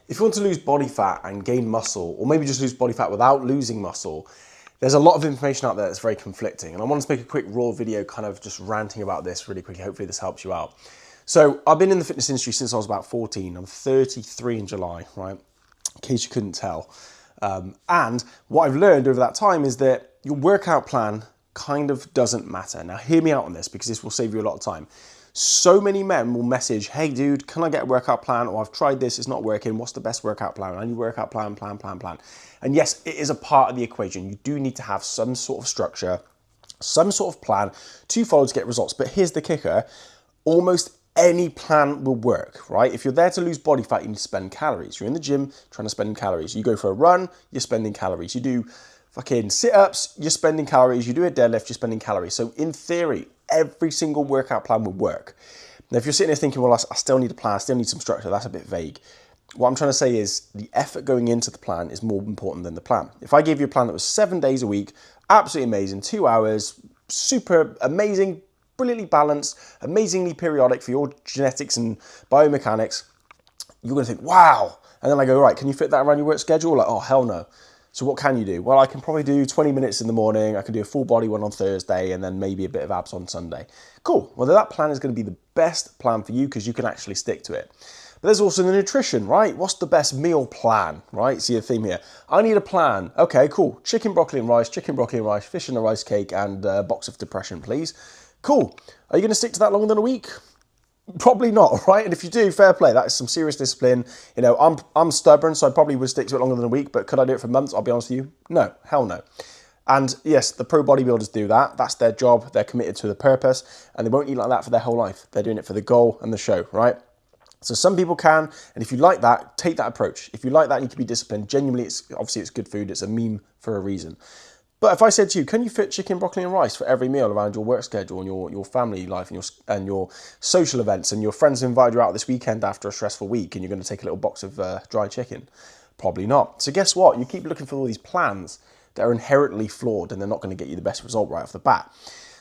If you want to lose body fat and gain muscle, or maybe just lose body fat without losing muscle, there's a lot of information out there that's very conflicting. And I want to make a quick raw video kind of just ranting about this really quickly. Hopefully this helps you out. So I've been in the fitness industry since I was about 14. I'm 33 in July, right? In case you couldn't tell. And what I've learned over that time is that your workout plan kind of doesn't matter. Now hear me out on this because this will save you a lot of time. So many men will message, hey dude, can I get a workout plan? Or I've tried this, it's not working. What's the best workout plan? I need workout plan. And yes, it is a part of the equation. You do need to have some sort of structure, some sort of plan to follow to get results. But here's the kicker, almost any plan will work, right? If you're there to lose body fat, you need to spend calories. You're in the gym trying to spend calories. You go for a run, you're spending calories. You do fucking sit-ups, you're spending calories. You do a deadlift, you're spending calories. So in theory, every single workout plan will work. Now, if you're sitting there thinking, well, I still need a plan, I still need some structure, that's a bit vague. What I'm trying to say is the effort going into the plan is more important than the plan. If I gave you a plan that was 7 days a week, absolutely amazing, 2 hours, super amazing, brilliantly balanced, amazingly periodic for your genetics and biomechanics, you're going to think, wow. And then I go, right, can you fit that around your work schedule? Like, oh, hell no. So what can you do? Well, I can probably do 20 minutes in the morning. I can do a full body one on Thursday and then maybe a bit of abs on Sunday. Cool. Well, that plan is going to be the best plan for you because you can actually stick to it. But there's also the nutrition, right? What's the best meal plan, right? See a theme here. I need a plan. Okay, cool. Chicken, broccoli and rice, fish and a rice cake and a box of depression, please. Cool. Are you going to stick to that longer than a week? Probably not, right? And if you do, fair play. That is some serious discipline. You know, I'm stubborn, so I probably would stick to it longer than a week, but could I do it for months? I'll be honest with you. No, hell no. And yes, the pro bodybuilders do that. That's their job. They're committed to the purpose, and they won't eat like that for their whole life. They're doing it for the goal and the show, right? So some people can, and if you like that, take that approach. If you like that, you can be disciplined. Genuinely, it's good food. It's a meme for a reason. But if I said to you, can you fit chicken, broccoli and rice for every meal around your work schedule and your family life and your social events and your friends invite you out this weekend after a stressful week and you're going to take a little box of dry chicken? Probably not. So guess what? You keep looking for all these plans that are inherently flawed and they're not going to get you the best result right off the bat.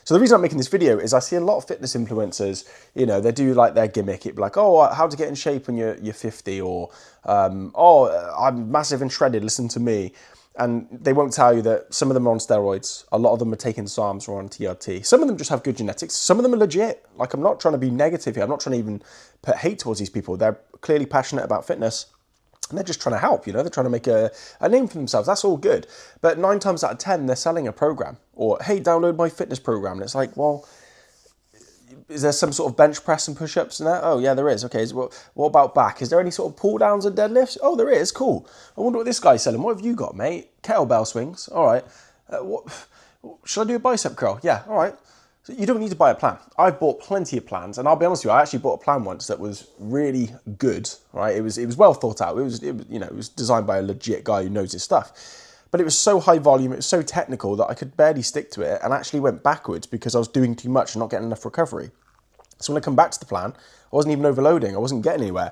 So the reason I'm making this video is I see a lot of fitness influencers, you know, they do like their gimmick. It'd be like, oh, how to get in shape when you're 50 or, oh, I'm massive and shredded, listen to me. And they won't tell you that some of them are on steroids. A lot of them are taking SARMs or on TRT. Some of them just have good genetics. Some of them are legit. Like, I'm not trying to be negative here. I'm not trying to even put hate towards these people. They're clearly passionate about fitness. And they're just trying to help, you know. They're trying to make a name for themselves. That's all good. But 9 times out of 10, they're selling a program. Or, hey, download my fitness program. And it's like, well, is there some sort of bench press and push-ups in that? Oh, yeah, there is. Okay, so what about back? Is there any sort of pull-downs and deadlifts? Oh, there is. Cool. I wonder what this guy's selling. What have you got, mate? Kettlebell swings. All right. Should I do a bicep curl? Yeah, all right. So you don't need to buy a plan. I've bought plenty of plans, and I'll be honest with you, I actually bought a plan once that was really good, right? It was well thought out. It was designed by a legit guy who knows his stuff. But it was so high volume, it was so technical that I could barely stick to it and actually went backwards because I was doing too much and not getting enough recovery. So when I come back to the plan, I wasn't even overloading. I wasn't getting anywhere.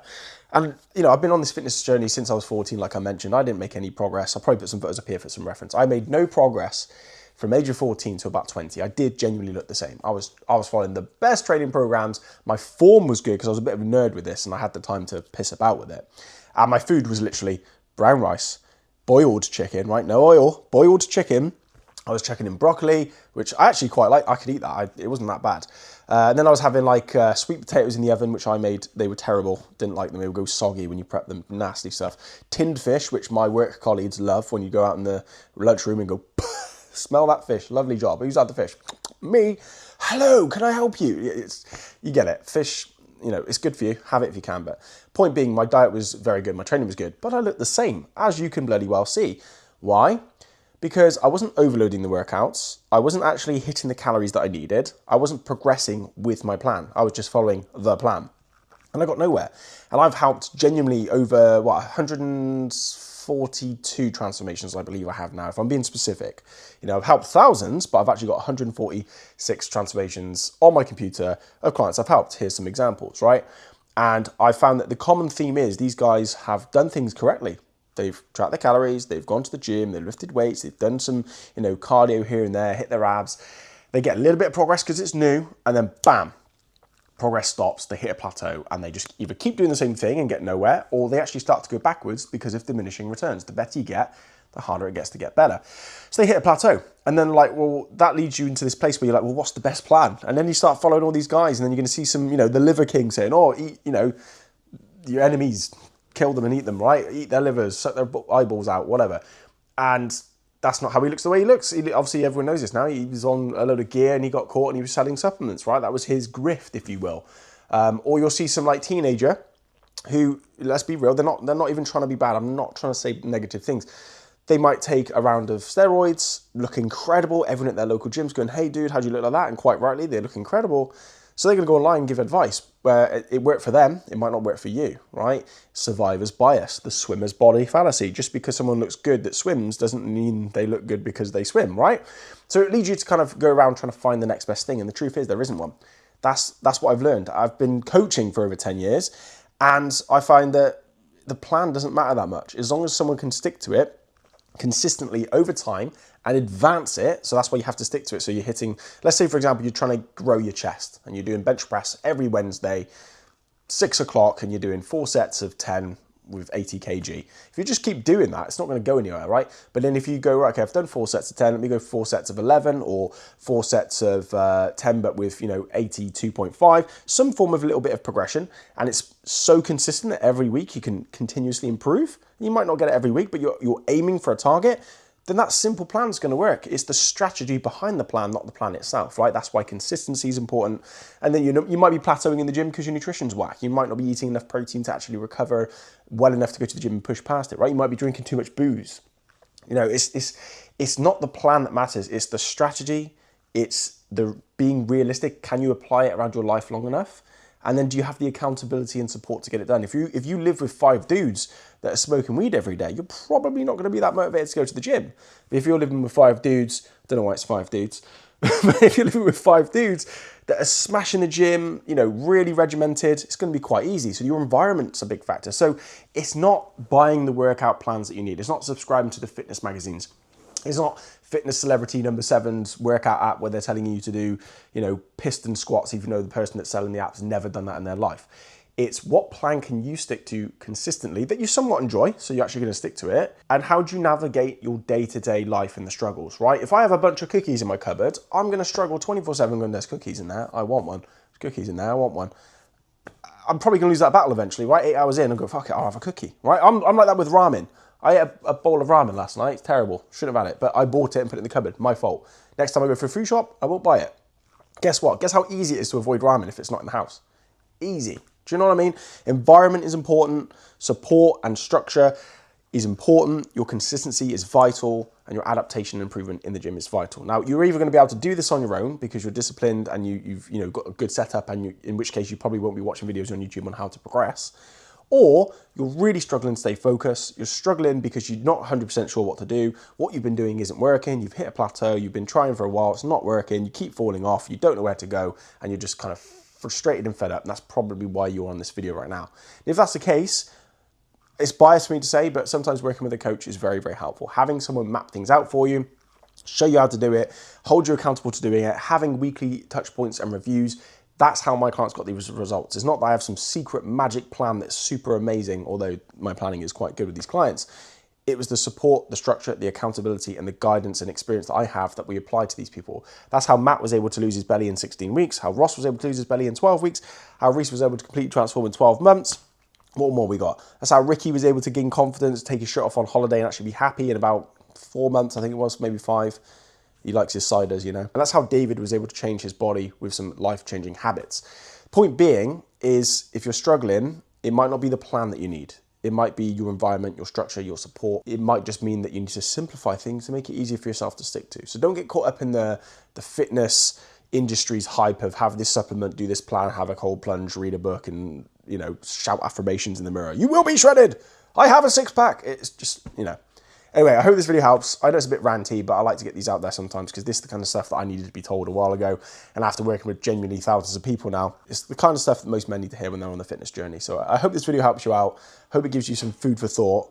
And, you know, I've been on this fitness journey since I was 14, like I mentioned. I didn't make any progress. I'll probably put some photos up here for some reference. I made no progress from age of 14 to about 20. I did genuinely look the same. I was following the best training programs. My form was good because I was a bit of a nerd with this and I had the time to piss about with it. And my food was literally brown rice, boiled chicken, right? No oil, boiled chicken. I was chucking in broccoli, which I actually quite like. I could eat that. It wasn't that bad. And then I was having like sweet potatoes in the oven, which I made. They were terrible. Didn't like them. They would go soggy when you prep them. Nasty stuff. Tinned fish, which my work colleagues love when you go out in the lunchroom and go, smell that fish. Lovely job. Who's had the fish? Me. Hello, can I help you? You get it. Fish, you know, it's good for you. Have it if you can. But point being, my diet was very good. My training was good. But I looked the same, as you can bloody well see. Why? Because I wasn't overloading the workouts. I wasn't actually hitting the calories that I needed. I wasn't progressing with my plan. I was just following the plan. And I got nowhere. And I've helped genuinely over, 142 transformations, I believe I have now, if I'm being specific. You know, I've helped thousands, but I've actually got 146 transformations on my computer of clients I've helped. Here's some examples, right? And I found that the common theme is these guys have done things correctly. They've tracked their calories, they've gone to the gym, they've lifted weights, they've done some, you know, cardio here and there, hit their abs. They get a little bit of progress because it's new, and then bam, progress stops, they hit a plateau, and they just either keep doing the same thing and get nowhere, or they actually start to go backwards because of diminishing returns. The better you get, the harder it gets to get better. So they hit a plateau, and then like, well, that leads you into this place where you're like, well, what's the best plan? And then you start following all these guys, and then you're going to see some, the liver king saying, oh, eat, your enemies, kill them and eat them, right? Eat their livers, suck their eyeballs out, whatever. And that's not how he looks the way he looks. Obviously, everyone knows this now. He was on a load of gear and he got caught and he was selling supplements, right? That was his grift, if you will. Or you'll see some like teenager who, let's be real, they're not even trying to be bad. I'm not trying to say negative things. They might take a round of steroids, look incredible. Everyone at their local gym's going, hey dude, how do you look like that? And quite rightly, they look incredible. So they're going to go online and give advice where it worked for them, it might not work for you, right? Survivor's bias, the swimmer's body fallacy. Just because someone looks good that swims doesn't mean they look good because they swim, right? So it leads you to kind of go around trying to find the next best thing. And the truth is there isn't one. That's what I've learned. I've been coaching for over 10 years and I find that the plan doesn't matter that much. As long as someone can stick to it consistently over time and advance it. So that's why you have to stick to it. So you're hitting, let's say for example, you're trying to grow your chest and you're doing bench press every Wednesday, 6 o'clock, and you're doing 4 sets of 10 with 80 kg. If you just keep doing that, it's not going to go anywhere, right? But then if you go, right, okay, I've done 4 sets of 10, let me go 4 sets of 11 or 4 sets of 10, but with, 82.5, some form of a little bit of progression. And it's so consistent that every week you can continuously improve. You might not get it every week, but you're aiming for a target. Then that simple plan is going to work. It's the strategy behind the plan, not the plan itself, right? That's why consistency is important. And then you might be plateauing in the gym because your nutrition's whack. You might not be eating enough protein to actually recover well enough to go to the gym and push past it, right? You might be drinking too much booze. It's not the plan that matters. It's the strategy. It's the being realistic. Can you apply it around your life long enough? And then do you have the accountability and support to get it done? If you live with 5 dudes that are smoking weed every day, you're probably not going to be that motivated to go to the gym. But if you're living with 5 dudes, I don't know why it's 5 dudes, but if you're living with 5 dudes that are smashing the gym, really regimented, it's going to be quite easy. So your environment's a big factor. So it's not buying the workout plans that you need. It's not subscribing to the fitness magazines. It's not fitness celebrity number 7's workout app where they're telling you to do, piston squats, even though the person that's selling the app's never done that in their life. It's what plan can you stick to consistently that you somewhat enjoy, so you're actually going to stick to it, and how do you navigate your day-to-day life and the struggles, right? If I have a bunch of cookies in my cupboard, I'm going to struggle 24/7 going, there's cookies in there, I want one. There's cookies in there, I want one. I'm probably going to lose that battle eventually, right? 8 hours in and go, fuck it, I'll have a cookie, right? I'm like that with ramen. I ate a bowl of ramen last night. It's terrible. Shouldn't have had it, but I bought it and put it in the cupboard. My fault. Next time I go for a food shop, I won't buy it. Guess what? Guess how easy it is to avoid ramen if it's not in the house? Easy. Do you know what I mean? Environment is important. Support and structure is important. Your consistency is vital, and your adaptation and improvement in the gym is vital. Now, you're either going to be able to do this on your own because you're disciplined and you've got a good setup, and in which case you probably won't be watching videos on YouTube on how to progress. Or you're really struggling to stay focused. You're struggling because you're not 100% sure what to do. What you've been doing isn't working. You've hit a plateau. You've been trying for a while. It's not working. You keep falling off. You don't know where to go. And you're just kind of frustrated and fed up. And that's probably why you're on this video right now. And if that's the case, it's biased for me to say, but sometimes working with a coach is very, very helpful. Having someone map things out for you, show you how to do it, hold you accountable to doing it, having weekly touch points and reviews. That's how my clients got these results. It's not that I have some secret magic plan that's super amazing, although my planning is quite good with these clients. It was the support, the structure, the accountability, and the guidance and experience that I have that we apply to these people. That's how Matt was able to lose his belly in 16 weeks, how Ross was able to lose his belly in 12 weeks, how Reese was able to completely transform in 12 months. What more we got? That's how Ricky was able to gain confidence, take his shirt off on holiday and actually be happy in about 4 months, I think it was, maybe 5. He likes his ciders, And that's how David was able to change his body with some life-changing habits. Point being is, if you're struggling, it might not be the plan that you need. It might be your environment, your structure, your support. It might just mean that you need to simplify things to make it easier for yourself to stick to. So don't get caught up in the fitness industry's hype of have this supplement, do this plan, have a cold plunge, read a book, and, shout affirmations in the mirror. You will be shredded. I have a 6-pack. It's just, Anyway, I hope this video helps. I know it's a bit ranty, but I like to get these out there sometimes because this is the kind of stuff that I needed to be told a while ago. And after working with genuinely thousands of people now, it's the kind of stuff that most men need to hear when they're on the fitness journey. So I hope this video helps you out. Hope it gives you some food for thought.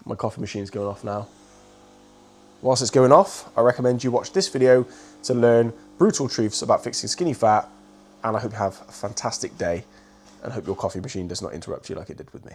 My coffee machine's going off now. Whilst it's going off, I recommend you watch this video to learn brutal truths about fixing skinny fat and I hope you have a fantastic day, and hope your coffee machine does not interrupt you like it did with me.